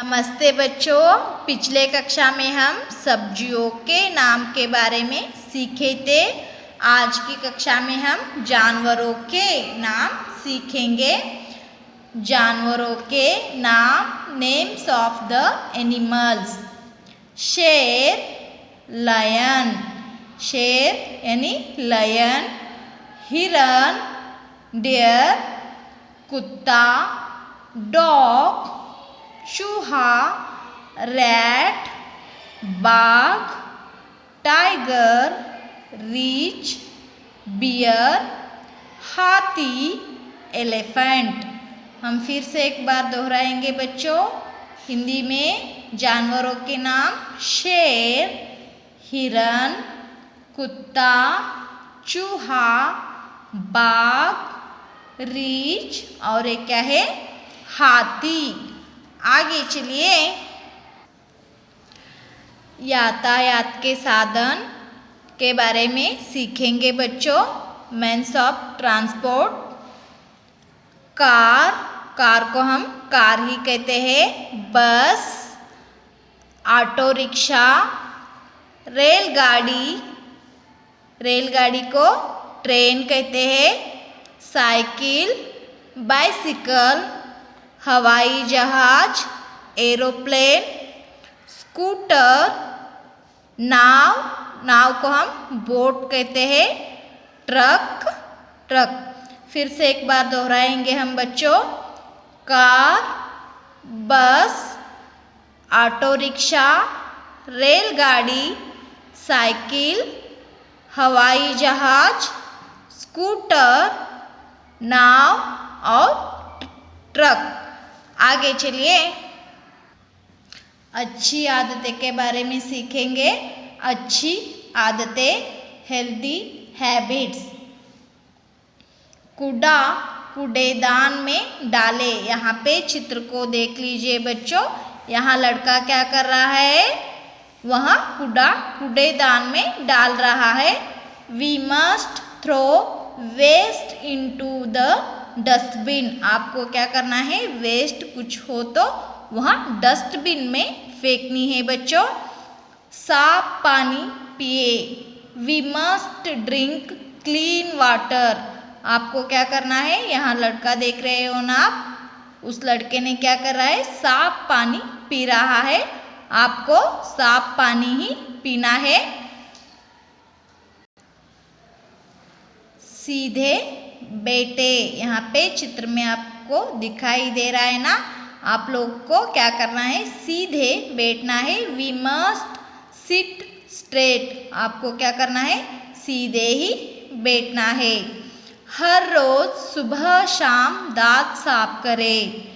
नमस्ते बच्चों, पिछले कक्षा में हम सब्जियों के नाम के बारे में सीखे थे। आज की कक्षा में हम जानवरों के नाम सीखेंगे। जानवरों के नाम, नेम्स ऑफ द एनिमल्स। शेर, लायन, शेर यानी लायन। हिरन, डियर, कुत्ता, डॉग, चूहा, रैट, बाघ, टाइगर, रीछ, बियर, हाथी, एलिफेंट। हम फिर से एक बार दोहराएंगे बच्चों। हिंदी में जानवरों के नाम शेर, हिरन, कुत्ता, चूहा, बाघ, रीछ और एक क्या है, हाथी। आगे चलिए, यातायात के साधन के बारे में सीखेंगे बच्चों। Means of transport. Car, car को हम कार ही कहते हैं। बस, ऑटो रिक्शा, रेलगाड़ी, रेलगाड़ी को ट्रेन कहते हैं। साइकिल, बाइसिकल, हवाई जहाज, एरोप्लेन, स्कूटर, नाव, नाव को हम बोट कहते हैं। Truck, truck. फिर से एक बार दोहराएंगे हम बच्चों। कार, बस, ऑटो रिक्शा, रेलगाड़ी, साइकिल, हवाई जहाज, स्कूटर, नाव और ट्रक। आगे चलिए, अच्छी आदतें के बारे में सीखेंगे। अच्छी आदतें, हेल्दी हैबिट्स। कूड़ा कूड़ेदान में डाले। यहाँ पे चित्र को देख लीजिए बच्चों। यहाँ लड़का क्या कर रहा है, वह कूड़ा कूड़ेदान में डाल रहा है। We must throw waste into the dustbin. आपको क्या करना है, वेस्ट कुछ हो तो वहाँ डस्टबिन में फेंकनी है बच्चों। साफ पानी पिए। We must drink clean water. आपको क्या करना है, यहाँ लड़का देख रहे हो ना आप, उस लड़के ने क्या कर रहा है, साफ पानी पी रहा है। आपको साफ पानी ही पीना है। सीधे बेटे, यहाँ पे चित्र में आपको दिखाई दे रहा है ना, आप लोग को क्या करना है, सीधे बैठना है। We must sit straight. आपको क्या करना है, सीधे ही बैठना है। हर रोज सुबह शाम दांत साफ करें।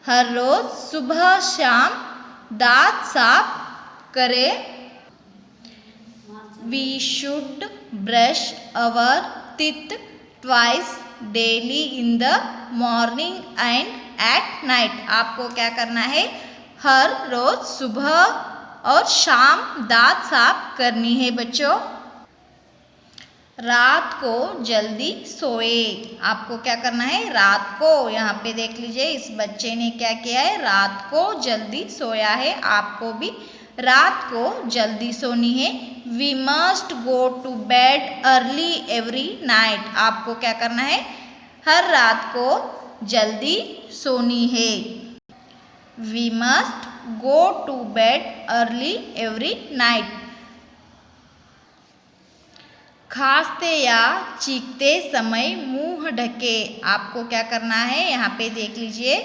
हर रोज सुबह शाम दांत साफ करें। We should brush our teeth twice daily in the morning and at night। आपको क्या करना है, हर रोज सुबह और शाम दांत साफ करनी है बच्चों। रात को जल्दी सोए। आपको क्या करना है, रात को, यहाँ पे देख लीजिए इस बच्चे ने क्या किया है, रात को जल्दी सोया है। आपको भी रात को जल्दी सोनी है। We must go to bed early every night. आपको क्या करना है, हर रात को जल्दी सोनी है। We must go to bed early every night. खांसते या चीखते समय मुंह ढके। आपको क्या करना है, यहाँ पे देख लीजिए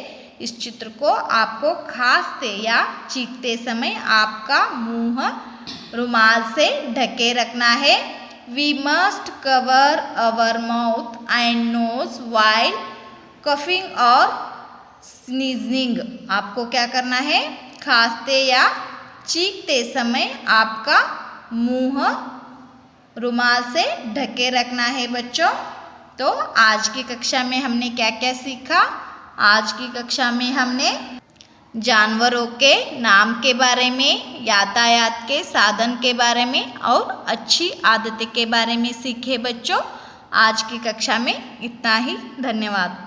इस चित्र को। आपको खांसते या चीखते समय आपका मुंह रुमाल से ढके रखना है। We must cover our mouth and nose while coughing और स्नीजिंग। आपको क्या करना है, खांसते या चीखते समय आपका मुंह रुमाल से ढके रखना है बच्चों। तो आज की कक्षा में हमने क्या क्या सीखा। आज की कक्षा में हमने जानवरों के नाम के बारे में, यातायात के साधन के बारे में और अच्छी आदतें के बारे में सीखे बच्चों। आज की कक्षा में इतना ही। धन्यवाद।